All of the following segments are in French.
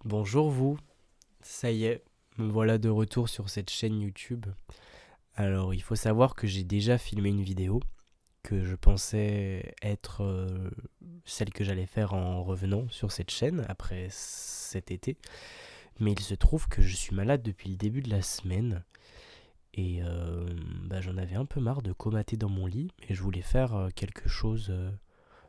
Bonjour vous, ça y est, me voilà de retour sur cette chaîne YouTube. Alors il faut savoir que j'ai déjà filmé une vidéo que je pensais être celle que j'allais faire en revenant sur cette chaîne après cet été. Mais il se trouve que je suis malade depuis le début de la semaine et j'en avais un peu marre de comater dans mon lit et je voulais faire quelque chose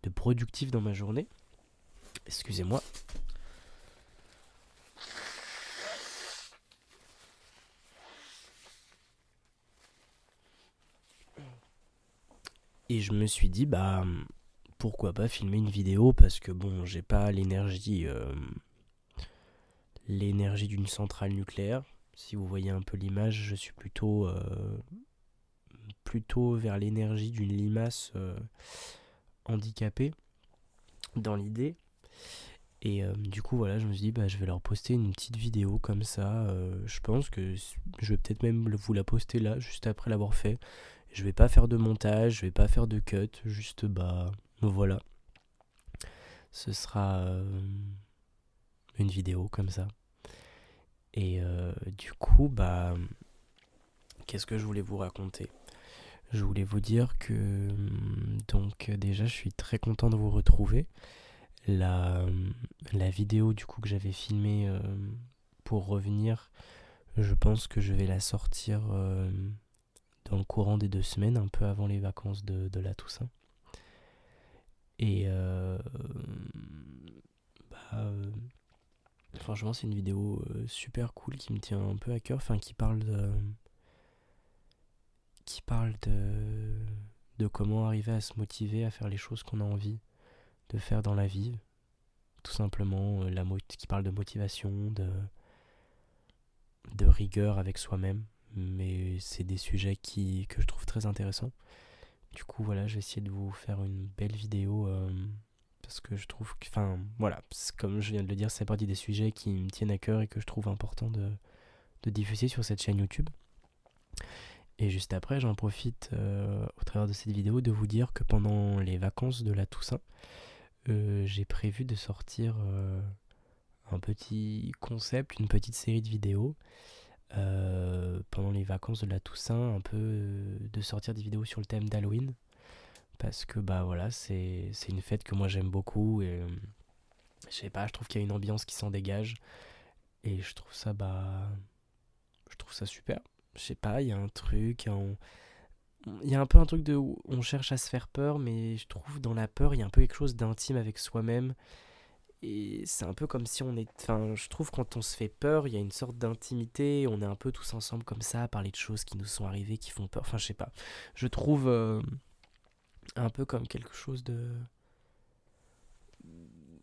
de productif dans ma journée. Excusez-moi. Et je me suis dit, pourquoi pas filmer une vidéo parce que bon, j'ai pas l'énergie d'une centrale nucléaire. Si vous voyez un peu l'image, je suis plutôt vers l'énergie d'une limace handicapée dans l'idée. Et du coup, voilà, je me suis dit, je vais leur poster une petite vidéo comme ça. Je pense que je vais peut-être même vous la poster là, juste après l'avoir fait. Je vais pas faire de montage, je vais pas faire de cut, juste voilà. Ce sera une vidéo comme ça. Et du coup, qu'est-ce que je voulais vous raconter? Je voulais vous dire que déjà je suis très content de vous retrouver. La, la vidéo du coup que j'avais filmée pour revenir, je pense que je vais la sortir dans le courant des 2 semaines, un peu avant les vacances de la Toussaint. Et bah, euh, franchement c'est une vidéo super cool qui me tient un peu à cœur, enfin qui parle de comment arriver à se motiver à faire les choses qu'on a envie de faire dans la vie. Tout simplement, qui parle de motivation, de rigueur avec soi-même. Mais c'est des sujets que je trouve très intéressants. Du coup, voilà, j'ai essayé de vous faire une belle vidéo parce que je trouve que, enfin, voilà, comme je viens de le dire, c'est partie des sujets qui me tiennent à cœur et que je trouve important de diffuser sur cette chaîne YouTube. Et juste après, j'en profite au travers de cette vidéo de vous dire que pendant les vacances de la Toussaint, j'ai prévu de sortir un petit concept, une petite série de vidéos pendant les vacances de la Toussaint, un peu de sortir des vidéos sur le thème d'Halloween. Parce que voilà, c'est une fête que moi j'aime beaucoup et je sais pas, je trouve qu'il y a une ambiance qui s'en dégage et je trouve ça super. Je sais pas, il y a un truc, il y a un peu un truc de où on cherche à se faire peur, mais je trouve dans la peur, il y a un peu quelque chose d'intime avec soi-même. Et c'est un peu comme si on est. Enfin, je trouve quand on se fait peur, il y a une sorte d'intimité. On est un peu tous ensemble comme ça, à parler de choses qui nous sont arrivées, qui font peur. Enfin, je sais pas. Je trouve un peu comme quelque chose de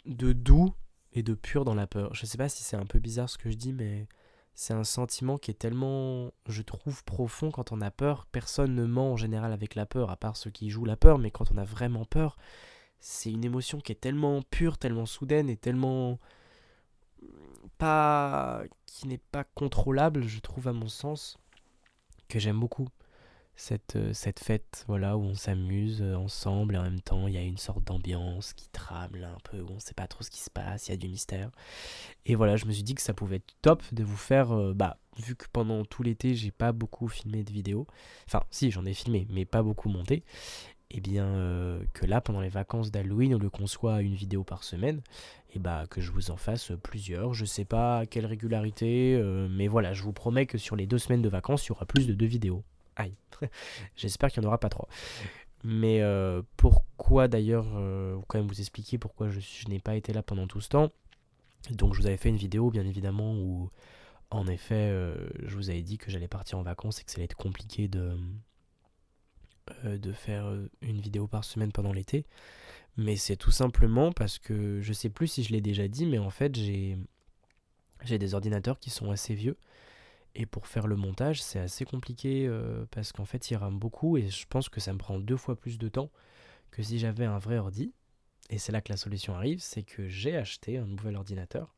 doux et de pur dans la peur. Je sais pas si c'est un peu bizarre ce que je dis, mais c'est un sentiment qui est tellement, je trouve, profond quand on a peur. Personne ne ment en général avec la peur, à part ceux qui jouent la peur, mais quand on a vraiment peur, c'est une émotion qui est tellement pure, tellement soudaine et tellement pas qui n'est pas contrôlable, je trouve à mon sens, que j'aime beaucoup cette fête, voilà, où on s'amuse ensemble et en même temps il y a une sorte d'ambiance qui trame là un peu, où on sait pas trop ce qui se passe, il y a du mystère. Et voilà, je me suis dit que ça pouvait être top de vous faire, vu que pendant tout l'été j'ai pas beaucoup filmé de vidéos, enfin si j'en ai filmé, mais pas beaucoup monté, et bien que là pendant les vacances d'Halloween, au lieu qu'on soit une vidéo par semaine, et que je vous en fasse plusieurs. Je sais pas à quelle régularité, mais voilà, je vous promets que sur les 2 semaines de vacances, il y aura plus de 2 vidéos. Aïe, j'espère qu'il n'y en aura pas trois. Mais pourquoi d'ailleurs, quand même vous expliquer pourquoi je n'ai pas été là pendant tout ce temps. Donc je vous avais fait une vidéo bien évidemment où en effet je vous avais dit que j'allais partir en vacances et que ça allait être compliqué de faire une vidéo par semaine pendant l'été. Mais c'est tout simplement parce que je sais plus si je l'ai déjà dit, mais en fait j'ai des ordinateurs qui sont assez vieux. Et pour faire le montage, c'est assez compliqué parce qu'en fait, il rame beaucoup et je pense que ça me prend 2 fois plus de temps que si j'avais un vrai ordi. Et c'est là que la solution arrive, c'est que j'ai acheté un nouvel ordinateur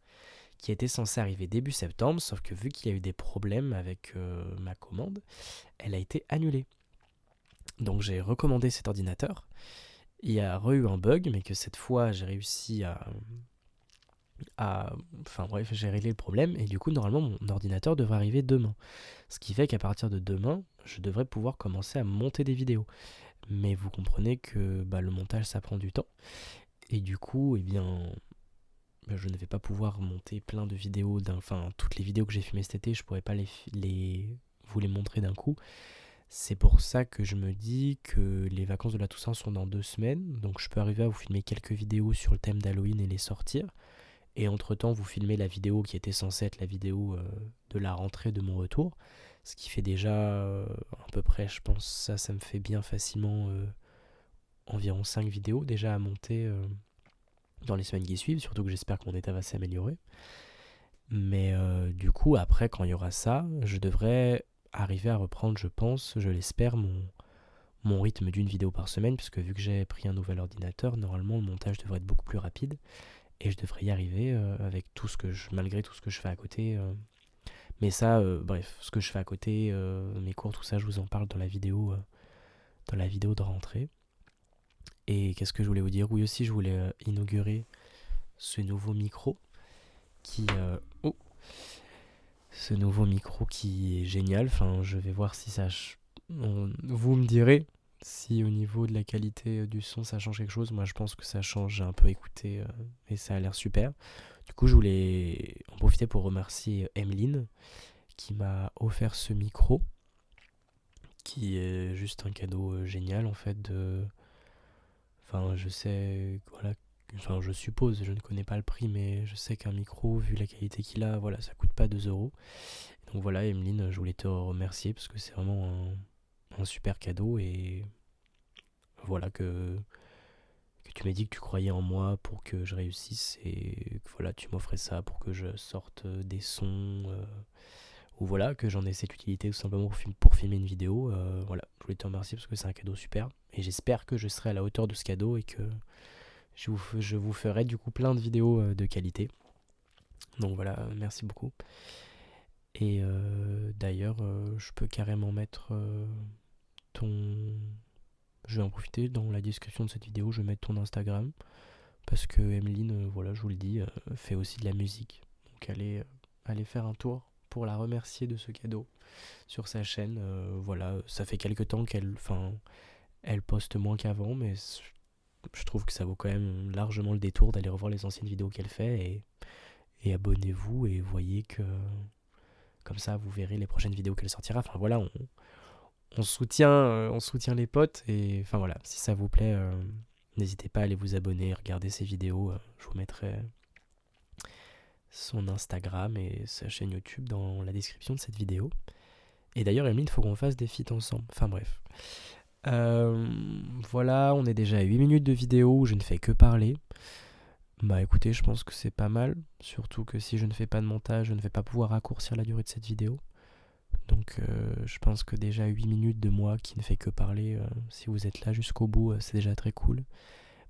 qui était censé arriver début septembre, sauf que vu qu'il y a eu des problèmes avec ma commande, elle a été annulée. Donc j'ai recommandé cet ordinateur. Il y a eu un bug, mais que cette fois j'ai réussi Enfin bref, j'ai réglé le problème et du coup, normalement, mon ordinateur devrait arriver demain. Ce qui fait qu'à partir de demain, je devrais pouvoir commencer à monter des vidéos. Mais vous comprenez que le montage, ça prend du temps. Et du coup, eh bien, je ne vais pas pouvoir monter plein de vidéos. Enfin, toutes les vidéos que j'ai filmées cet été, je pourrais pas vous les montrer d'un coup. C'est pour ça que je me dis que les vacances de la Toussaint sont dans 2 semaines. Donc je peux arriver à vous filmer quelques vidéos sur le thème d'Halloween et les sortir. Et entre-temps, vous filmez la vidéo qui était censée être la vidéo de la rentrée de mon retour. Ce qui fait déjà à peu près, je pense, ça me fait bien facilement environ 5 vidéos déjà à monter dans les semaines qui suivent. Surtout que j'espère que mon état va s'améliorer. Mais du coup, après, quand il y aura ça, je devrais arriver à reprendre, je pense, je l'espère, mon rythme d'une vidéo par semaine. Puisque vu que j'ai pris un nouvel ordinateur, normalement, le montage devrait être beaucoup plus rapide. Et je devrais y arriver avec malgré tout ce que je fais à côté. Mais ça, bref, ce que je fais à côté, mes cours, tout ça, je vous en parle dans la vidéo de rentrée. Et qu'est-ce que je voulais vous dire? Oui, aussi, je voulais inaugurer ce nouveau micro ce nouveau micro qui est génial. Enfin, je vais voir si vous me direz si au niveau de la qualité du son ça change quelque chose. Moi, je pense que ça change. J'ai un peu écouté et ça a l'air super. Du coup, je voulais en profiter pour remercier Emeline qui m'a offert ce micro, qui est juste un cadeau génial en fait. Enfin, je sais, voilà, enfin, je suppose, je ne connais pas le prix, mais je sais qu'un micro, vu la qualité qu'il a, voilà, ça coûte pas 2 euros. Donc voilà, Emeline, je voulais te remercier parce que c'est vraiment un super cadeau et voilà que tu m'as dit que tu croyais en moi pour que je réussisse et que voilà, tu m'offrais ça pour que je sorte des sons ou voilà, que j'en ai cette utilité tout simplement pour filmer une vidéo. Voilà, je voulais te remercier parce que c'est un cadeau super et j'espère que je serai à la hauteur de ce cadeau et que je vous ferai du coup plein de vidéos de qualité. Donc voilà, merci beaucoup. Et d'ailleurs, je peux carrément mettre ton... Je vais en profiter dans la description de cette vidéo, je vais mettre ton Instagram. Parce que Emeline, voilà, je vous le dis, fait aussi de la musique. Donc allez faire un tour pour la remercier de ce cadeau sur sa chaîne. Voilà, ça fait quelques temps elle poste moins qu'avant, mais je trouve que ça vaut quand même largement le détour d'aller revoir les anciennes vidéos qu'elle fait et abonnez-vous et voyez que comme ça vous verrez les prochaines vidéos qu'elle sortira. Enfin voilà, on soutient les potes et enfin voilà, si ça vous plaît, n'hésitez pas à aller vous abonner, regarder ses vidéos. Je vous mettrai son Instagram et sa chaîne YouTube dans la description de cette vidéo. Et d'ailleurs, Emeline, il faut qu'on fasse des feats ensemble. Enfin bref. Voilà, on est déjà à 8 minutes de vidéo où je ne fais que parler. Bah écoutez, je pense que c'est pas mal. Surtout que si je ne fais pas de montage, je ne vais pas pouvoir raccourcir la durée de cette vidéo. Donc je pense que déjà 8 minutes de moi qui ne fait que parler, si vous êtes là jusqu'au bout, c'est déjà très cool.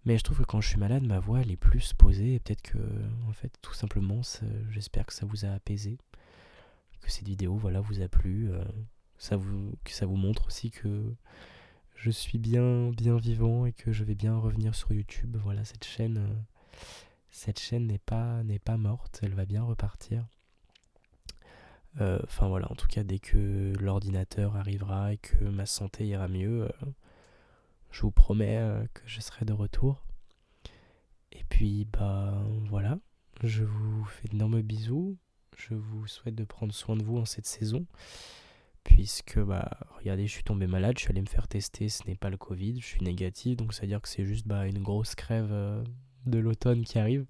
Mais je trouve que quand je suis malade, ma voix elle est plus posée et peut-être que, en fait, tout simplement, j'espère que ça vous a apaisé, que cette vidéo, voilà, vous a plu, que ça vous montre aussi que je suis bien, bien vivant et que je vais bien revenir sur YouTube. Voilà, cette chaîne n'est pas morte, elle va bien repartir. Enfin voilà, en tout cas, dès que l'ordinateur arrivera et que ma santé ira mieux, je vous promets que je serai de retour. Et puis, voilà, je vous fais d'énormes bisous. Je vous souhaite de prendre soin de vous en cette saison. Puisque, regardez, je suis tombé malade, je suis allé me faire tester, ce n'est pas le Covid, je suis négatif, donc ça veut dire que c'est juste une grosse crève de l'automne qui arrive.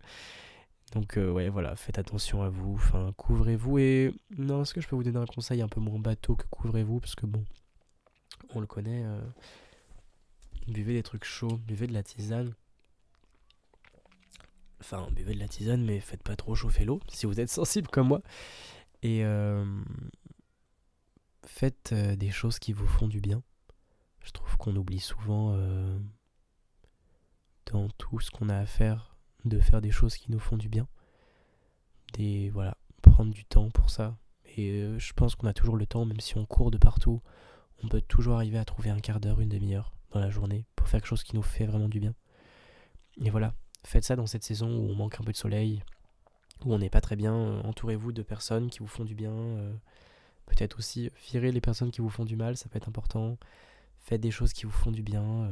Donc, ouais, voilà, faites attention à vous, enfin, couvrez-vous et... Non, est-ce que je peux vous donner un conseil un peu moins bateau que couvrez-vous? Parce que bon, on le connaît, buvez des trucs chauds, buvez de la tisane. Enfin, buvez de la tisane, mais faites pas trop chauffer l'eau, si vous êtes sensible comme moi. Et faites des choses qui vous font du bien. Je trouve qu'on oublie souvent, dans tout ce qu'on a à faire, de faire des choses qui nous font du bien. Voilà, prendre du temps pour ça. Et je pense qu'on a toujours le temps, même si on court de partout, on peut toujours arriver à trouver un quart d'heure, une demi-heure dans la journée pour faire quelque chose qui nous fait vraiment du bien. Et voilà, faites ça dans cette saison où on manque un peu de soleil, où on n'est pas très bien, entourez-vous de personnes qui vous font du bien. Peut-être aussi virer les personnes qui vous font du mal, ça peut être important. Faites des choses qui vous font du bien.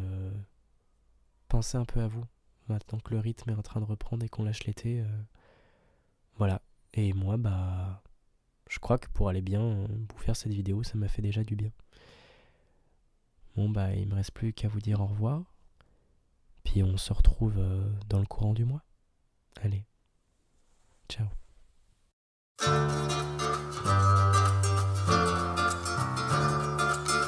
Pensez un peu à vous, maintenant que le rythme est en train de reprendre et qu'on lâche l'été. Voilà. Et moi, je crois que pour aller bien, vous faire cette vidéo, ça m'a fait déjà du bien. Bon, il me reste plus qu'à vous dire au revoir. Puis on se retrouve dans le courant du mois. Allez, ciao.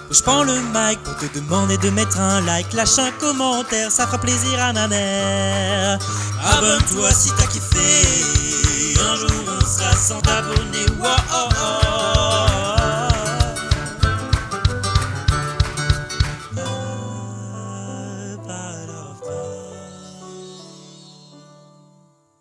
Je prends le mic pour te demander de mettre un like, lâche un commentaire, ça fera plaisir à ma mère. Abonne-toi si t'as kiffé, un jour on sera 100 abonnés, wow, oh, oh.